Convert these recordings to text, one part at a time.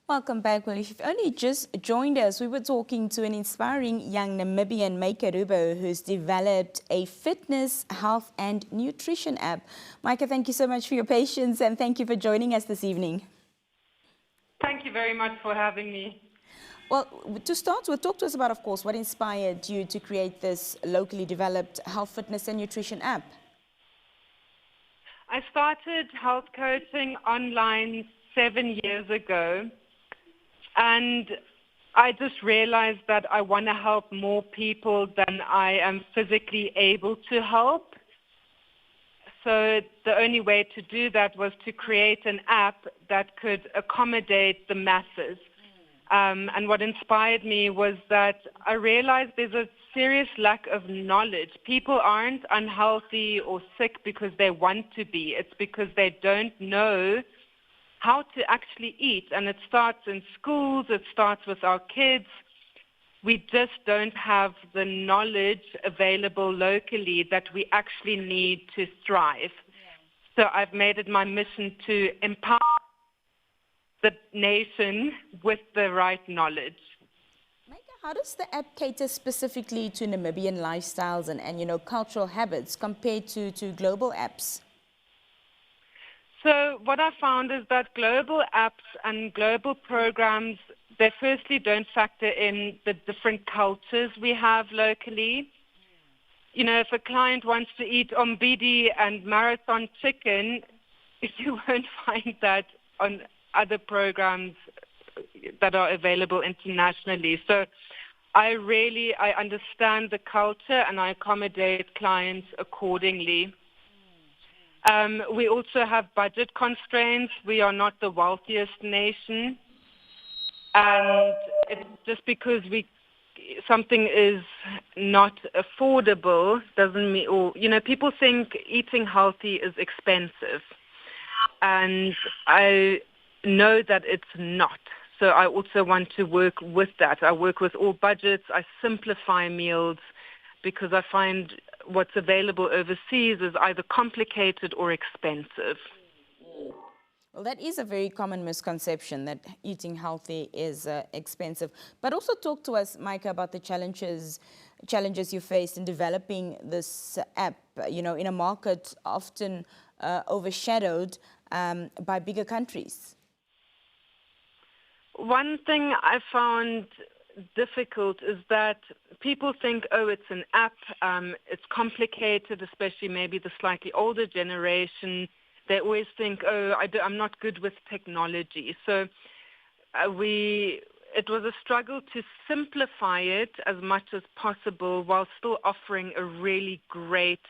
Welcome back. Well, if you've only just joined us, we were talking to an inspiring young Namibian, Meike Rubow, who's developed a fitness, health and nutrition app. Meike, thank you so much for your patience and thank you for joining us this evening. Thank you very much for having me. Well, to start with, talk to us about, of course, what inspired you to create this locally developed health, fitness and nutrition app. I started health coaching online 7 years ago, and I just realized that I want to help more people than I am physically able to help. So the only way to do that was to create an app that could accommodate the masses. And what inspired me was that I realized there's a serious lack of knowledge. People aren't unhealthy or sick because they want to be. It's because they don't know how to actually eat. And it starts in schools. It starts with our kids. We just don't have the knowledge available locally that we actually need to thrive. So I've made it my mission to empower the nation with the right knowledge. Meike, how does the app cater specifically to Namibian lifestyles and cultural habits compared to global apps? So what I found is that global apps and global programs, they firstly don't factor in the different cultures we have locally. You know, if a client wants to eat ombidi and marathon chicken, you won't find that on other programs that are available internationally. So I understand the culture and I accommodate clients accordingly. We also have budget constraints. We are not the wealthiest nation. And it's just because something is not affordable doesn't mean, people think eating healthy is expensive. And I know that it's not. So I also want to work with that. I work with all budgets. I simplify meals because I find what's available overseas is either complicated or expensive. Well, that is a very common misconception that eating healthy is expensive. But also talk to us, Meike, about the challenges you faced in developing this app, in a market often overshadowed by bigger countries. One thing I found difficult is that people think, oh, it's an app, it's complicated, especially maybe the slightly older generation. They always think, oh, I'm not good with technology. So it was a struggle to simplify it as much as possible while still offering a really great,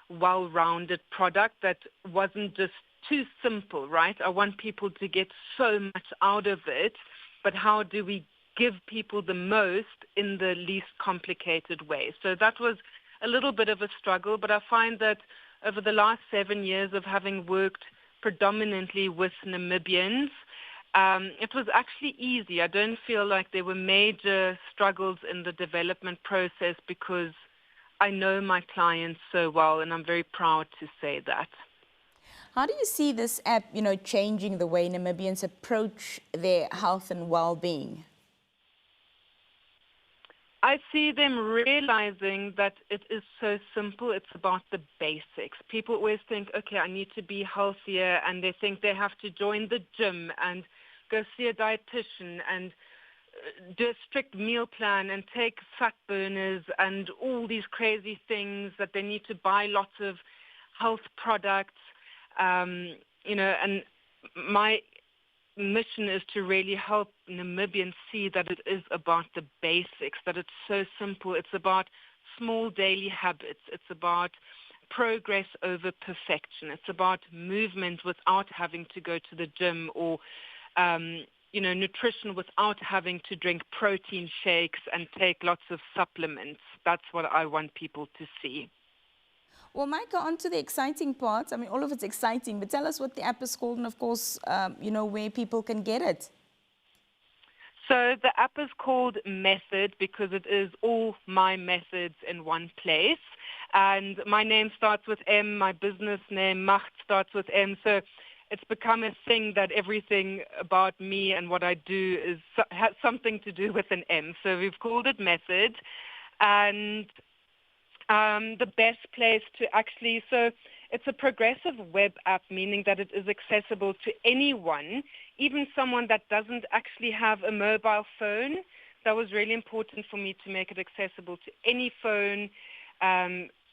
well-rounded product that wasn't just too simple, right? I want people to get so much out of it, but how do we give people the most in the least complicated way? So that was a little bit of a struggle, but I find that over the last 7 years of having worked predominantly with Namibians, it was actually easy. I don't feel like there were major struggles in the development process because I know my clients so well, and I'm very proud to say that. How do you see this app, changing the way Namibians approach their health and well-being? I see them realizing that it is so simple. It's about the basics. People always think, okay, I need to be healthier, and they think they have to join the gym and go see a dietitian and do a strict meal plan and take fat burners and all these crazy things that they need to buy lots of health products. And my mission is to really help Namibians see that it is about the basics, that it's so simple. It's about small daily habits. It's about progress over perfection. It's about movement without having to go to the gym or, nutrition without having to drink protein shakes and take lots of supplements. That's what I want people to see. Well, Meike, on to the exciting part. I mean, all of it's exciting, but tell us what the app is called and, of course, where people can get it. So the app is called Method because it is all my methods in one place. And my name starts with M. My business name, Macht, starts with M. So it's become a thing that everything about me and what I do has something to do with an M. So we've called it Method. And the best place to actually, so it's a progressive web app, meaning that it is accessible to anyone, even someone that doesn't actually have a mobile phone. That was really important for me to make it accessible to any phone,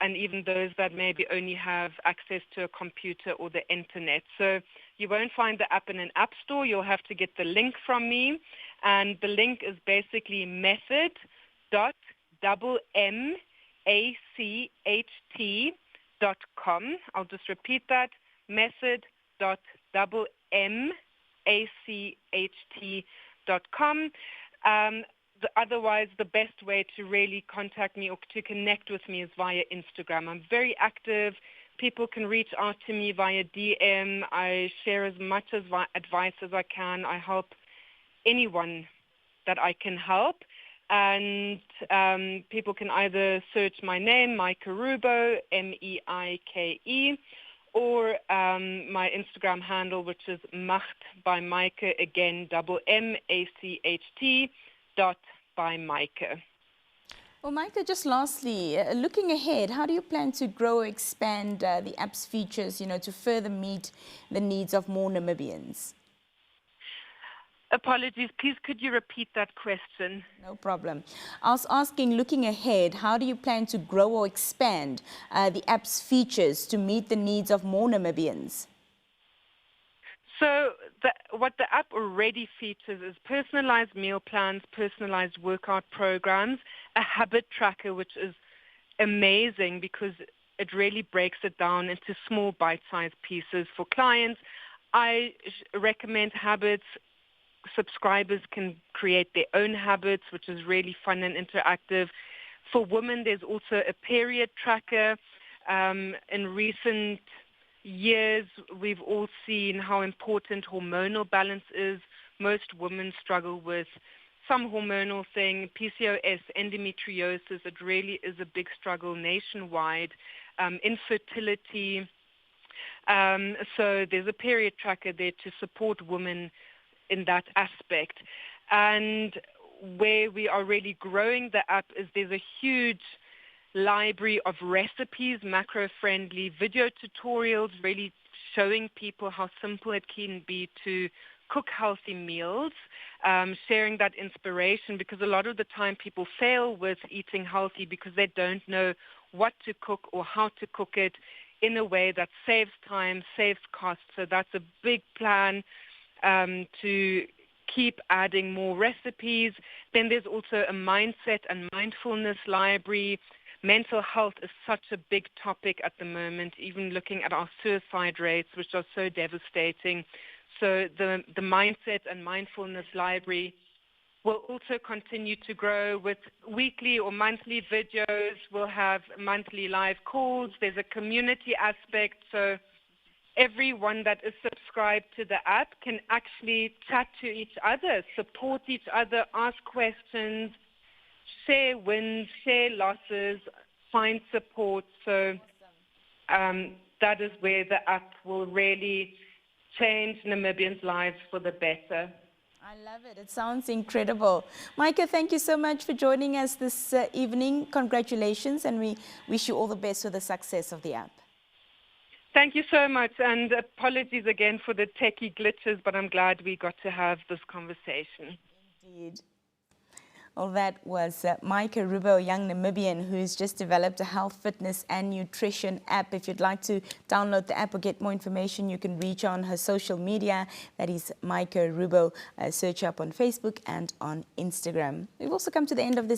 and even those that maybe only have access to a computer or the internet. So you won't find the app in an app store. You'll have to get the link from me. And the link is basically method.macht.com. I'll just repeat that, method.macht.com. Otherwise, the best way to really contact me or to connect with me is via Instagram. I'm very active. People can reach out to me via DM. I share as much advice as I can. I help anyone that I can help. And people can either search my name, Meike Rubow, Meike, or my Instagram handle, which is Macht by Meike, again, MACHT. By Meike. Well, Meike, just lastly, looking ahead, how do you plan to grow or expand the app's features, to further meet the needs of more Namibians? Apologies, please could you repeat that question? No problem. I was asking, looking ahead, how do you plan to grow or expand the app's features to meet the needs of more Namibians? So what the app already features is personalized meal plans, personalized workout programs, a habit tracker, which is amazing because it really breaks it down into small bite-sized pieces for clients. I recommend habits. Subscribers can create their own habits, which is really fun and interactive. For women, there's also a period tracker. In recent years, we've all seen how important hormonal balance is. Most women struggle with some hormonal thing, PCOS, endometriosis. It really is a big struggle nationwide. Infertility. So there's a period tracker there to support women in that aspect. And where we are really growing the app is there's a huge library of recipes, macro-friendly video tutorials, really showing people how simple it can be to cook healthy meals, sharing that inspiration, because a lot of the time people fail with eating healthy because they don't know what to cook or how to cook it in a way that saves time, saves cost. So that's a big plan to keep adding more recipes. Then there's also a mindset and mindfulness library. Mental health is such a big topic at the moment, even looking at our suicide rates, which are so devastating. So the mindset and mindfulness library will also continue to grow with weekly or monthly videos. We'll have monthly live calls. There's a community aspect. So everyone that is subscribed to the app can actually chat to each other, support each other, ask questions, share wins, share losses, find support. So that is where the app will really change Namibians' lives for the better. I love it. It sounds incredible. Meike, thank you so much for joining us this evening. Congratulations, and we wish you all the best for the success of the app. Thank you so much, and apologies again for the techie glitches, but I'm glad we got to have this conversation. Indeed. Well, that was Meike Rubow, a young Namibian who's just developed a health, fitness and nutrition app. If you'd like to download the app or get more information, you can reach on her social media. That is Meike Rubow. Search up on Facebook and on Instagram. We've also come to the end of this